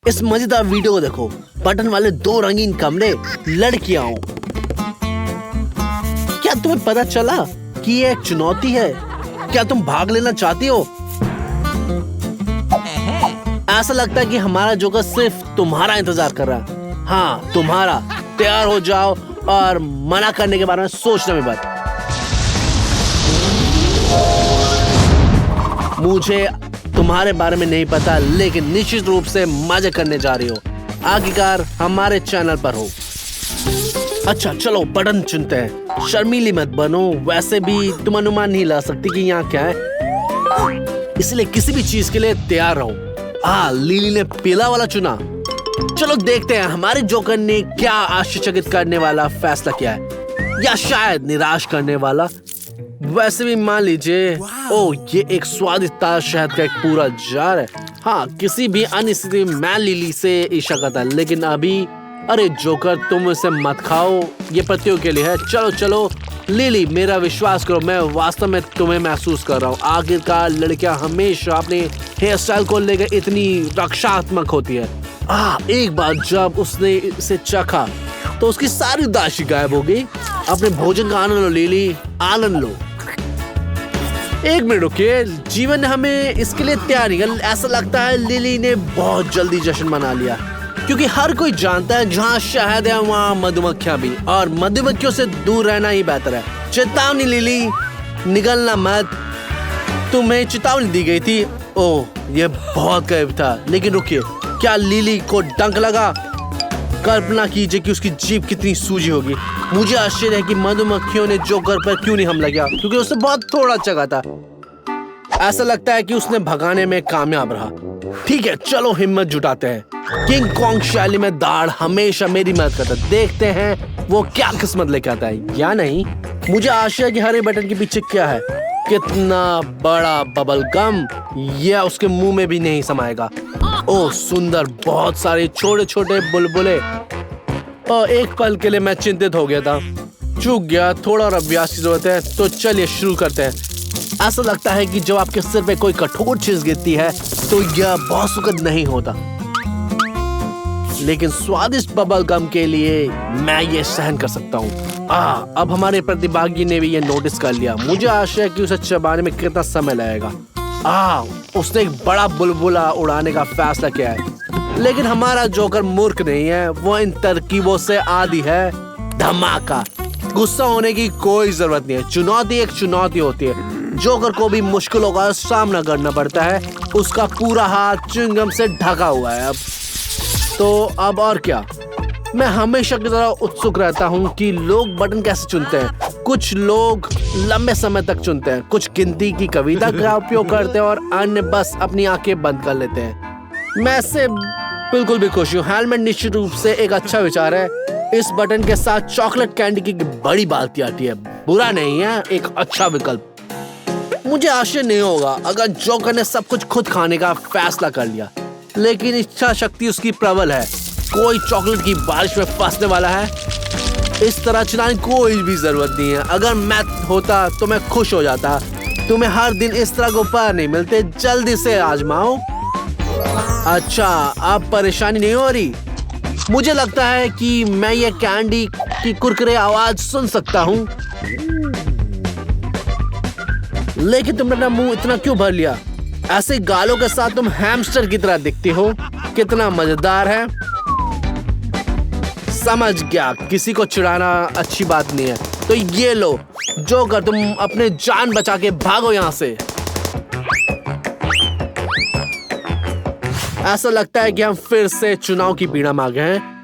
इस मजेदार वीडियो को देखो। बटन वाले 2 रंगीन कमरे, लड़कियां। क्या तुम्हें पता चला कि ये एक चुनौती है? क्या तुम भाग लेना चाहती हो? ऐसा लगता है कि हमारा जोकर सिर्फ तुम्हारा इंतजार कर रहा है। हाँ, तुम्हारा। तैयार हो जाओ और मना करने के बारे में सोचना भी मत। मुझे तुम्हारे बारे में नहीं पता, लेकिन निश्चित रूप से मजे करने जा रही हो। आखिरकार हमारे चैनल पर हो। अच्छा चलो बटन चुनते हैं। शर्मीली मत बनो, वैसे भी तुम अनुमान नहीं ला सकती कि यहाँ क्या है, इसलिए किसी भी चीज के लिए तैयार रहो। लिली ने पीला वाला चुना। चलो देखते हैं हमारे जोकर ने क्या आश्चर्यचकित करने वाला फैसला किया है, या शायद निराश करने वाला। वैसे भी मान लीजिए, ये एक स्वादिष्ट ताजा शहद का एक पूरा जार है। हाँ, किसी भी अन्य स्थिति में मैं लिली से ईर्ष्या करता, लेकिन अभी अरे जोकर तुम इसे मत खाओ, ये प्रतियोगिता के लिए है। चलो चलो लिली, मेरा विश्वास करो, मैं वास्तव में तुम्हें महसूस कर रहा हूँ। आखिरकार लड़कियां हमेशा अपने हेयर स्टाइल को लेकर इतनी रक्षात्मक होती है। एक बार जब उसने इसे चखा तो उसकी सारी उदासी गायब हो गई। अपने भोजन का आनंद लो लिली, आनंद लो। एक मिनट रुकिए, जीवन ने हमें इसके लिए तैयार नहीं। ऐसा लगता है लिली ने बहुत जल्दी जश्न मना लिया, क्योंकि हर कोई जानता है जहाँ शहद है वहाँ मधुमक्खियाँ भी, और मधुमक्खियों से दूर रहना ही बेहतर है। चेतावनी लिली, निगलना मत। तुम्हें चेतावनी दी गई थी। ये बहुत करीब था। लेकिन रुकिए, क्या लिली को डंक लगा? कल्पना कीजिए कि उसकी जीभ कितनी सूजी होगी। मुझे आश्चर्य है कि मधुमक्खियों ने जोकर पर क्यों नहीं हमला किया, क्योंकि उसने बहुत थोड़ा जगह था। ऐसा लगता है कि उसने भगाने में कामयाब रहा। ठीक है, चलो हिम्मत जुटाते हैं। किंग कॉन्ग शैली में दाढ़ हमेशा मेरी मदद करता है। देखते हैं वो क्या किस्मत लेके आता है या नहीं। मुझे आशा है कि हरे बटन के पीछे क्या है। कितना बड़ा बबल गम, यह उसके मुंह में भी नहीं समाएगा। सुंदर, बहुत सारे छोटे छोटे बुलबुले। एक पल के लिए मैं चिंतित हो गया था। चूक गया, थोड़ा और अभ्यास की जरूरत है। तो चलिए शुरू करते हैं। ऐसा लगता है कि जब आपके सिर पे कोई कठोर चीज गिरती है तो यह बहुत सुखद नहीं होता, लेकिन स्वादिष्ट बबल गम के लिए मैं ये सहन कर सकता हूँ। अब हमारे प्रतिभागी ने भी ये नोटिस कर लिया। मुझे आशा है कि उसे चबाने में कितना समय लगेगा। उसने एक बड़ा बुलबुला उड़ाने का फैसला किया है, लेकिन हमारा जोकर मूर्ख नहीं है। वो इन तरकीबों से आदी है। धमाका। गुस्सा होने की कोई जरूरत नहीं है। चुनौती एक चुनौती होती है। जोकर को भी मुश्किलों का सामना करना पड़ता है। उसका पूरा हाथ च्युइंगम से ढका हुआ है। अब और क्या। मैं हमेशा की तरह उत्सुक रहता हूँ कि लोग बटन कैसे चुनते हैं। कुछ लोग लंबे समय तक चुनते हैं, कुछ गिनती की कविता का उपयोग करते हैं, और अन्य बस अपनी आंखें बंद कर लेते हैं। मैं इससे बिल्कुल भी खुश हूँ। हेलमेट निश्चित रूप से एक अच्छा विचार है। इस बटन के साथ चॉकलेट कैंडी की बड़ी बाल्टी आती है। बुरा नहीं है, एक अच्छा विकल्प। मुझे आश्चर्य नहीं होगा अगर जोकर ने सब कुछ खुद खाने का फैसला कर लिया, लेकिन इच्छा शक्ति उसकी प्रबल है। कोई चॉकलेट की बारिश में फंसने वाला है। इस तरह चिल्लाने की कोई भी जरूरत नहीं है। अगर मैं होता तो मैं खुश हो जाता। तुम्हें हर दिन इस तरह के उपहार नहीं मिलते। जल्दी से आजमाओ। अच्छा, अब परेशानी नहीं हो रही। मुझे लगता है कि मैं ये कैंडी की कुरकुरे आवाज सुन सकता हूँ। लेकिन तुमने अपना मुंह इतना क्यों भर लिया? ऐसे गालों के साथ तुम हैमस्टर की तरह दिखती हो। कितना मजेदार है। समझ गया, किसी को चिढ़ाना अच्छी बात नहीं है। तो ये लो जोकर, तुम अपने जान बचा के भागो यहाँ से। ऐसा लगता है कि हम फिर से चुनाव की पीड़ा में आ गए हैं।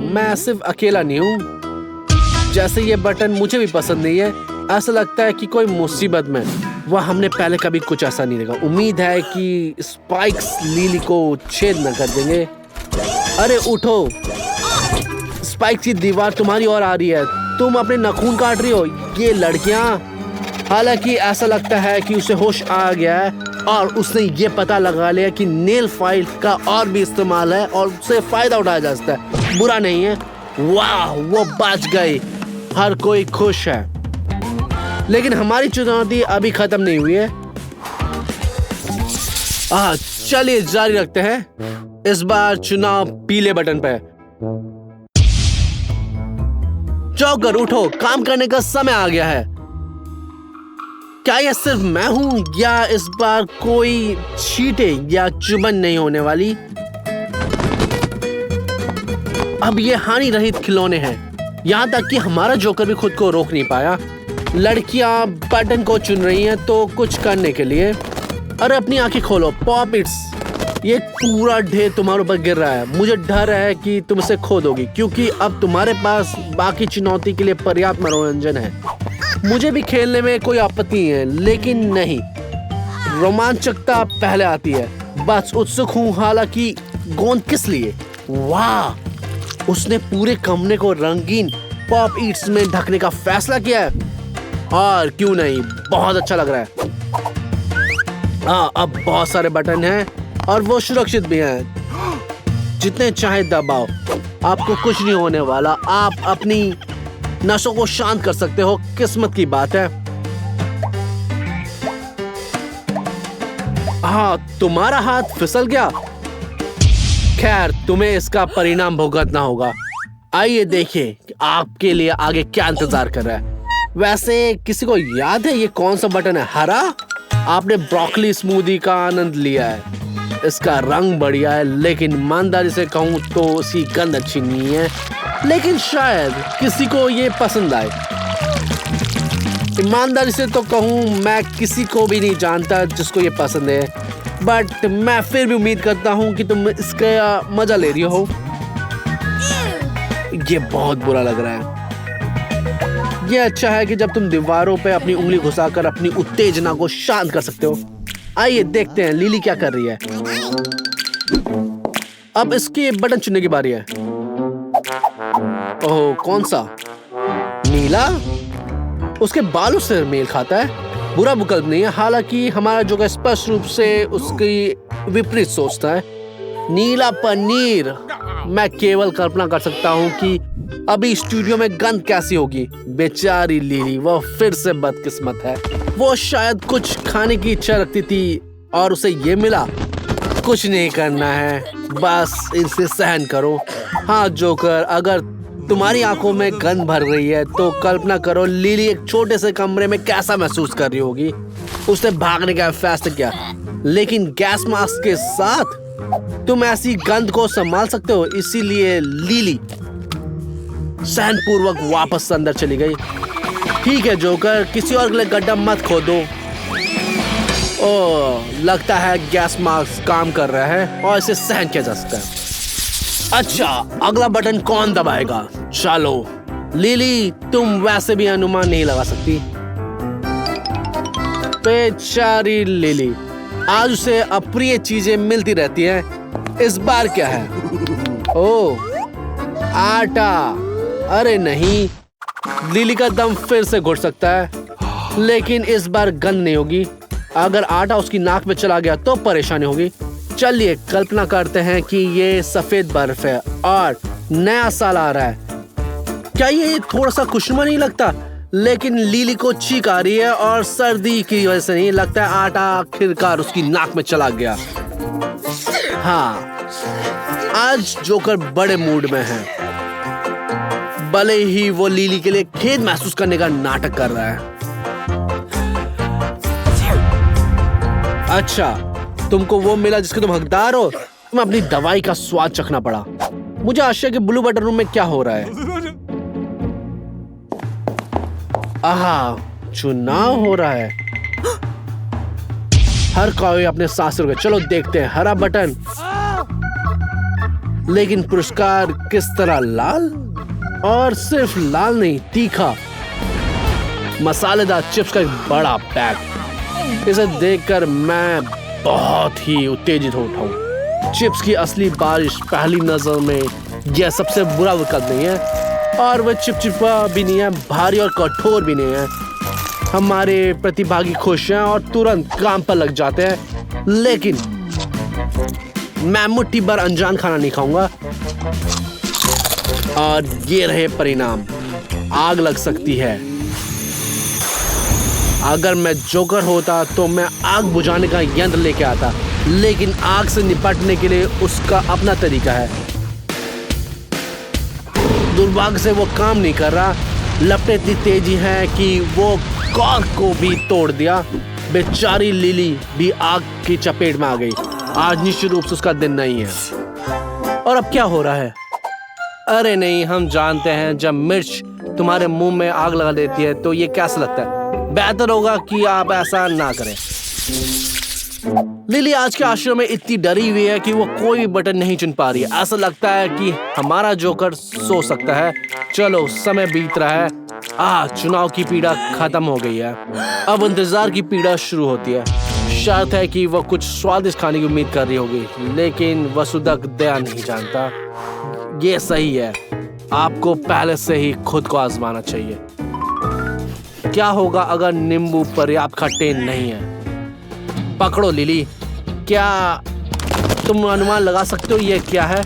मैं सिर्फ अकेला नहीं हूँ। जैसे ये बटन मुझे भी पसंद नहीं है। ऐसा लगता है कि कोई मुसीबत में। वह हमने पहले कभी कुछ ऐसा नहीं देखा। उम्मीद है कि स्पाइक्स लिली को छेद न कर देंगे। अरे उठो, स्पाइक्स की दीवार तुम्हारी ओर आ रही है। तुम अपने नाखून काट रही हो। ये लड़कियां। हालांकि ऐसा लगता है कि उसे होश आ गया है और उसने ये पता लगा लिया कि नेल फाइल का और भी इस्तेमाल है और उससे फायदा उठाया जा सकता है। बुरा नहीं है। वाह, वो बच गई। हर कोई खुश है। लेकिन हमारी चुनौती अभी खत्म नहीं हुई है। चलिए जारी रखते हैं। इस बार चुनाव पीले बटन पे। जोकर उठो, काम करने का समय आ गया है। क्या यह सिर्फ मैं हूं या इस बार कोई चीटिंग या चुभन नहीं होने वाली? अब ये हानि रहित खिलौने हैं, यहाँ तक कि हमारा जोकर भी खुद को रोक नहीं पाया। लड़कियां बटन को चुन रही हैं तो कुछ करने के लिए। अरे अपनी आंखें खोलो पॉप इट्स, ये पूरा ढेर तुम्हारे ऊपर गिर रहा है। मुझे डर है कि तुम इसे खो दोगी क्योंकि अब तुम्हारे पास बाकी चुनौती के लिए पर्याप्त मनोरंजन है। मुझे भी खेलने में कोई आपत्ति है, लेकिन नहीं, रोमांचकता पहले आती है। बस उत्सुक हूँ, हालांकि गोंद किस लिए? वाह, उसने पूरे कमरे को रंगीन पॉप ईट्स में ढकने का फैसला किया है। और क्यों नहीं, बहुत अच्छा लग रहा है। हाँ, अब बहुत सारे बटन हैं और वो सुरक्षित भी हैं। जितने चाहे दबाओ, आपको कुछ नहीं होने वाला। आप अपनी नसों को शांत कर सकते हो। किस्मत की बात है। हाँ, तुम्हारा हाथ फिसल गया। खैर, तुम्हें इसका परिणाम भुगतना होगा। आइए देखिए कि आपके लिए आगे क्या इंतजार कर रहा है। वैसे किसी को याद है ये कौन सा बटन है? हरा? आपने ब्रोकली स्मूदी का आनंद लिया है। इसका रंग बढ़िया है, लेकिन ईमानदारी से कहूँ तो उसकी गंध अच्छी नहीं है। लेकिन शायद किसी को ये पसंद आए। ईमानदारी से तो कहूँ, मैं किसी को भी नहीं जानता जिसको ये पसंद है, बट मैं फिर भी उम्मीद करता हूँ कि तुम इसका मजा ले रही हो। ये बहुत बुरा लग रहा है। ये अच्छा है कि जब तुम दीवारों पे अपनी उंगली घुसाकर अपनी उत्तेजना को शांत कर सकते हो। आइए देखते हैं लिली क्या कर रही है। अब इसके बटन चुनने की बारी है। ओह, कौन सा? नीला? उसके बालों से मेल खाता है। बुरा विकल्प नहीं है, हालांकि हमारा जो स्पष्ट रूप से उसकी विपरीत सोचता है। नीला पनीर। मैं केवल कल्पना कर सकता हूँ कि अभी स्टूडियो में गंध कैसी होगी। बेचारी लिली, वो फिर से बदकिस्मत है। वो शायद कुछ खाने की इच्छा रखती थी और उसे ये मिला। कुछ नहीं करना है, बस इसे सहन करो। हाँ जोकर, अगर तुम्हारी आंखों में गंध भर रही है तो कल्पना करो लिली एक छोटे से कमरे में कैसा महसूस कर रही होगी। उसने भागने का फैसला किया, लेकिन गैस मास्क के साथ तुम ऐसी गंध को संभाल सकते हो। इसीलिए लिली सहनपूर्वक वापस अंदर चली गई। ठीक है जोकर, किसी और के लिए गड्ढा मत खोदो। ओह, लगता है गैस मास्क काम कर रहा है और इसे सहन किया जा सकता है। अच्छा, अगला बटन कौन दबाएगा? चलो लिली, तुम वैसे भी अनुमान नहीं लगा सकती। बेचारी लिली, आज उसे अप्रिय चीजें मिलती रहती हैं। इस बार क्या है? ओह, आटा। अरे नहीं, लिली का दम फिर से घुट सकता है, लेकिन इस बार गंध नहीं होगी। अगर आटा उसकी नाक में चला गया तो परेशानी होगी। चलिए कल्पना करते हैं कि ये सफेद बर्फ है और नया साल आ रहा है। क्या ये थोड़ा सा खुशनुमा नहीं लगता? लेकिन लिली को छींक आ रही है और सर्दी की वजह से नहीं, लगता है आटा आखिरकार उसकी नाक में चला गया। हाँ, आज जोकर बड़े मूड में है। भले ही वो लिली के लिए खेद महसूस करने का नाटक कर रहा है। अच्छा, तुमको वो मिला जिसके तुम हकदार हो। तुम्हें अपनी दवाई का स्वाद चखना पड़ा। मुझे आशा है कि ब्लू बटन रूम में क्या हो रहा है। आहा, चुनाव हो रहा है। हर कोई अपने सांस रुके। चलो देखते हैं। हरा बटन, लेकिन पुरस्कार किस तरह? लाल? और सिर्फ लाल नहीं, तीखा मसालेदार चिप्स का एक बड़ा पैक। इसे देखकर मैं बहुत ही उत्तेजित हो उठा हूँ। चिप्स की असली बारिश पहली नजर में यह सबसे बुरा विकल्प नहीं है, और वह चिपचिपा भी नहीं है, भारी और कठोर भी नहीं है। हमारे प्रतिभागी खुश हैं और तुरंत काम पर लग जाते हैं, लेकिन मैं मुट्ठी भर अनजान खाना नहीं खाऊंगा। और ये रहे परिणाम। आग लग सकती है। अगर मैं जोकर होता तो मैं आग बुझाने का यंत्र लेके आता, लेकिन आग से निपटने के लिए उसका अपना तरीका है। दुर्भाग्य से वो काम नहीं कर रहा। लपटें इतनी तेजी हैं कि वो कॉर्क को भी तोड़ दिया। बेचारी लिली भी आग की चपेट में आ गई। आज निश्चित रूप से उसका दिन नहीं है। और अब क्या हो रहा है? अरे नहीं, हम जानते हैं जब मिर्च तुम्हारे मुंह में आग लगा देती है तो ये कैसा लगता है। बेहतर होगा कि आप ऐसा ना करें। लिली आज के आश्रम में इतनी डरी हुई है कि वो कोई भी बटन नहीं चुन पा रही है। ऐसा लगता है कि हमारा जोकर सो सकता है। चलो, समय बीत रहा है। चुनाव की पीड़ा खत्म हो गई है। अब इंतजार की पीड़ा शुरू होती है। शर्त है कि वह कुछ स्वादिष्ट खाने की उम्मीद कर रही होगी, लेकिन वसुदक दया नहीं जानता। ये सही है, आपको पहले से ही खुद को आजमाना चाहिए। क्या होगा अगर नींबू पर्याप्त खट्टे नहीं है? पकड़ो लिली, क्या तुम अनुमान लगा सकते हो ये क्या है?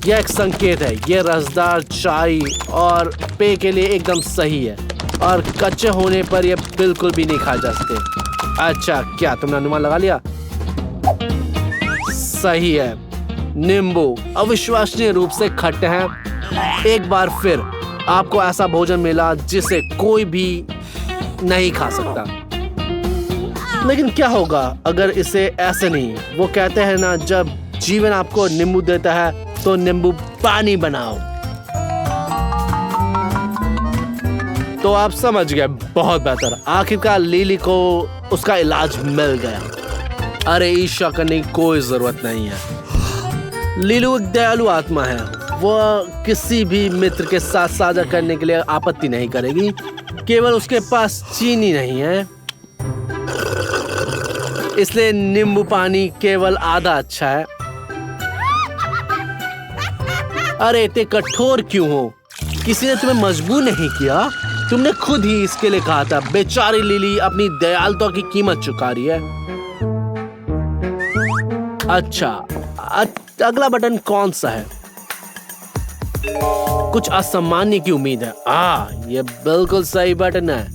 यह एक संकेत है। यह रसदार चाय और पेय के लिए एकदम सही है, और कच्चे होने पर यह बिल्कुल भी नहीं खाए जा सकते। अच्छा, क्या तुमने अनुमान लगा लिया? सही है, नींबू अविश्वसनीय रूप से खट्टे हैं। एक बार फिर आपको ऐसा भोजन मिला जिसे कोई भी नहीं खा सकता। लेकिन क्या होगा अगर इसे ऐसे नहीं? वो कहते हैं ना, जब जीवन आपको नींबू देता है तो नींबू पानी बनाओ। तो आप समझ गए, बहुत बेहतर। आखिरकार लिली को उसका इलाज मिल गया। अरे ईर्ष्या करने की कोई जरूरत नहीं है। लीलू एक दयालु आत्मा है। वह किसी भी मित्र के साथ साझा करने के लिए आपत्ति नहीं करेगी। केवल उसके पास चीनी नहीं है, इसलिए नींबू पानी केवल आधा अच्छा है। अरे इतने कठोर क्यों हो? किसी ने तुम्हें मजबूर नहीं किया, तुमने खुद ही इसके लिए कहा था। बेचारी लिली अपनी दयालुता की कीमत चुका रही है। अच्छा, अगला बटन कौन सा है? कुछ असामान्य की उम्मीद है। ये बिल्कुल सही बटन है।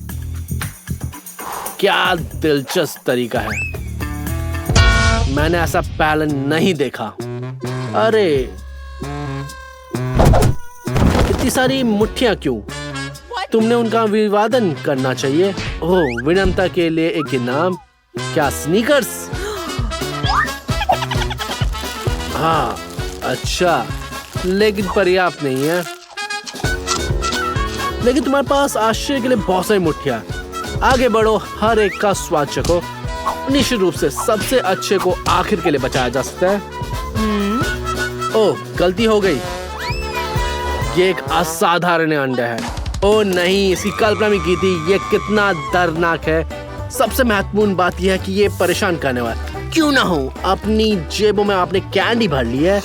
क्या दिलचस्प तरीका है, मैंने ऐसा पहले नहीं देखा। अरे इतनी सारी मुट्ठियां क्यों? तुमने उनका अभिवादन करना चाहिए। ओह, विनम्रता के लिए एक इनाम। क्या स्नीकर्स? अच्छा, लेकिन पर्याप्त नहीं है। लेकिन तुम्हारे पास आश्चर्य के लिए बहुत सारी मुट्ठियां। आगे बढ़ो, हर एक का स्वाद चखो। निश्चित रूप से सबसे अच्छे को आखिर के लिए बचाया जा सकता है। ओह, गलती हो गई। ये एक असाधारण अंडा है। ओह नहीं, इसकी कल्पना भी की थी। ये कितना दर्दनाक है। सबसे महत्वपूर्ण बात यह है कि ये परेशान करने वाला क्यों ना हो। अपनी जेबों में आपने कैंडी भर ली है।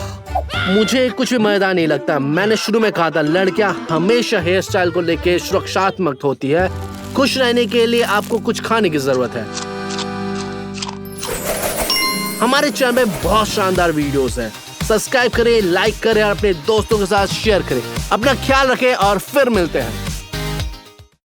मुझे कुछ भी मजेदार नहीं लगता। मैंने शुरू में कहा था, लड़कियां हमेशा हेयर स्टाइल को लेकर सुरक्षात्मक होती है। खुश रहने के लिए आपको कुछ खाने की जरूरत है। हमारे चैनल में बहुत शानदार वीडियोस हैं। सब्सक्राइब करें, लाइक करें और अपने दोस्तों के साथ शेयर करें। अपना ख्याल रखें और फिर मिलते हैं।